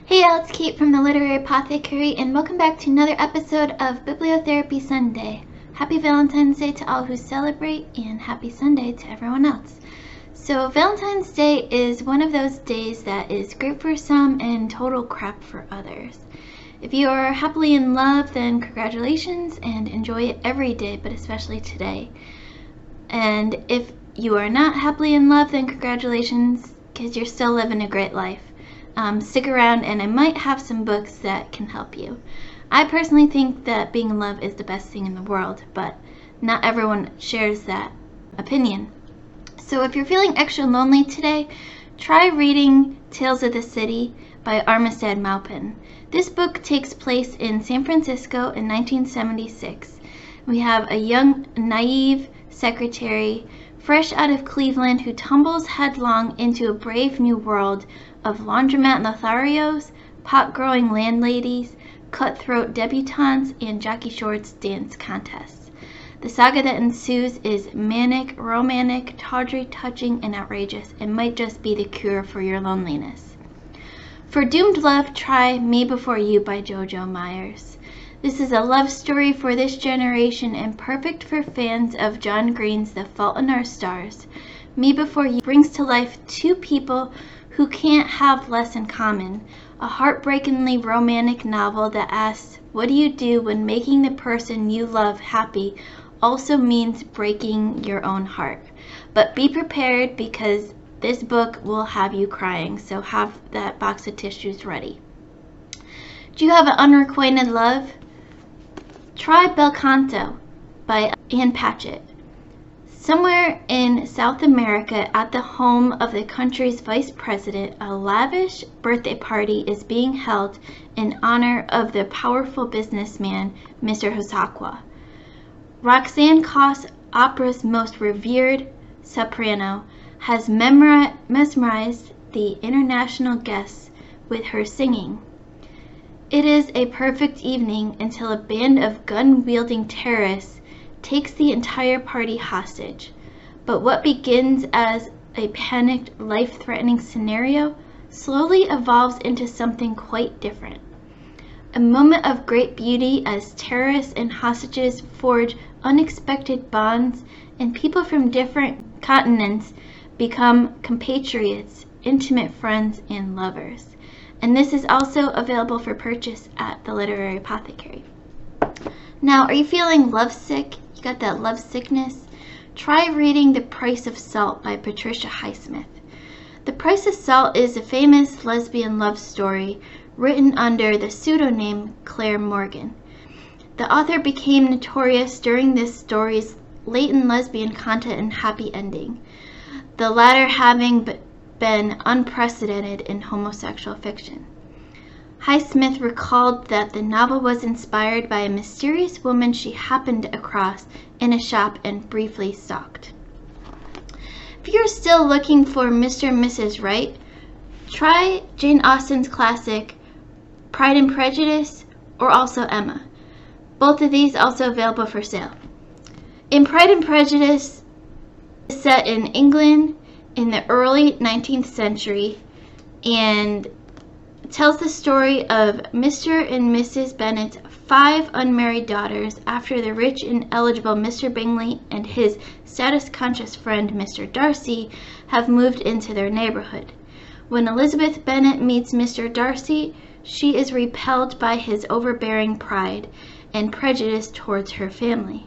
Hey y'all, it's Kate from the Literary Apothecary, and welcome back to another episode of Bibliotherapy Sunday. Happy Valentine's Day to all who celebrate, and happy Sunday to everyone else. So Valentine's Day is one of those days that is great for some and total crap for others. If you are happily in love, then congratulations and enjoy it every day, but especially today. And if you are not happily in love, then congratulations, because you're still living a great life. Stick around and I might have some books that can help you. I personally think that being in love is the best thing in the world, but not everyone shares that opinion. So if you're feeling extra lonely today, try reading Tales of the City by Armistead Maupin. This book takes place in San Francisco in 1976. We have a young, naive secretary fresh out of Cleveland who tumbles headlong into a brave new world of laundromat Lotharios, pot-growing landladies, cutthroat debutantes, and jockey shorts dance contests. The saga that ensues is manic, romantic, tawdry, touching, and outrageous, and might just be the cure for your loneliness. For doomed love, try Me Before You by Jojo Myers. This is a love story for this generation and perfect for fans of John Green's The Fault in Our Stars. Me Before You brings to life two people who can't have less in common. A heartbreakingly romantic novel that asks, what do you do when making the person you love happy also means breaking your own heart? But be prepared, because this book will have you crying, so have that box of tissues ready. Do you have an unrequited love? Try Bel Canto by Ann Patchett. Somewhere in South America, at the home of the country's vice president, a lavish birthday party is being held in honor of the powerful businessman, Mr. Hosakwa. Roxanne Koss, opera's most revered soprano, has mesmerized the international guests with her singing. It is a perfect evening until a band of gun-wielding terrorists takes the entire party hostage. But what begins as a panicked, life-threatening scenario slowly evolves into something quite different. A moment of great beauty as terrorists and hostages forge unexpected bonds, and people from different continents become compatriots, intimate friends, and lovers. And this is also available for purchase at the Literary Apothecary. Now, are you feeling lovesick? You got that lovesickness? Try reading The Price of Salt by Patricia Highsmith. The Price of Salt is a famous lesbian love story written under the pseudonym Claire Morgan. The author became notorious during this story's latent lesbian content and happy ending, the latter having been unprecedented in homosexual fiction. Highsmith recalled that the novel was inspired by a mysterious woman she happened across in a shop and briefly stalked. If you're still looking for Mr. and Mrs. Right, try Jane Austen's classic Pride and Prejudice, or also Emma. Both of these also available for sale. In Pride and Prejudice, is set in England in the early 19th century and tells the story of Mr. and Mrs. Bennet's 5 unmarried daughters after the rich and eligible Mr. Bingley and his status-conscious friend Mr. Darcy have moved into their neighborhood. When Elizabeth Bennet meets Mr. Darcy, she is repelled by his overbearing pride and prejudice towards her family.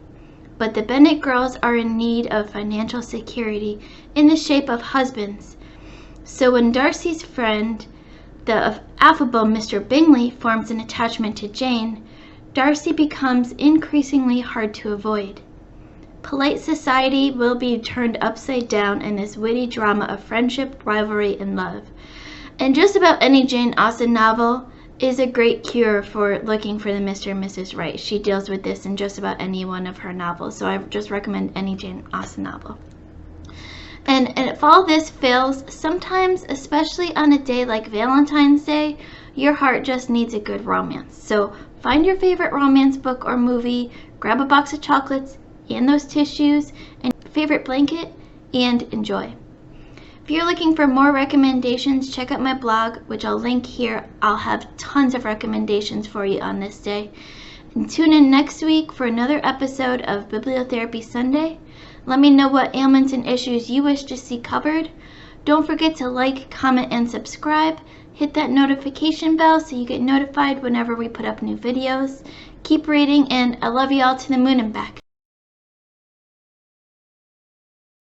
But the Bennet girls are in need of financial security in the shape of husbands. So when Darcy's friend, the affable Mr. Bingley, forms an attachment to Jane, Darcy becomes increasingly hard to avoid. Polite society will be turned upside down in this witty drama of friendship, rivalry, and love. And just about any Jane Austen novel is a great cure for looking for the Mr. and Mrs. Right. She deals with this in just about any one of her novels, so I just recommend any Jane Austen novel. And if all this fails, sometimes, especially on a day like Valentine's Day, your heart just needs a good romance. So find your favorite romance book or movie, grab a box of chocolates and those tissues and your favorite blanket, and enjoy. If you're looking for more recommendations, check out my blog, which I'll link here. I'll have tons of recommendations for you on this day. And tune in next week for another episode of Bibliotherapy Sunday. Let me know what ailments and issues you wish to see covered. Don't forget to like, comment, and subscribe. Hit that notification bell so you get notified whenever we put up new videos. Keep reading, and I love you all to the moon and back.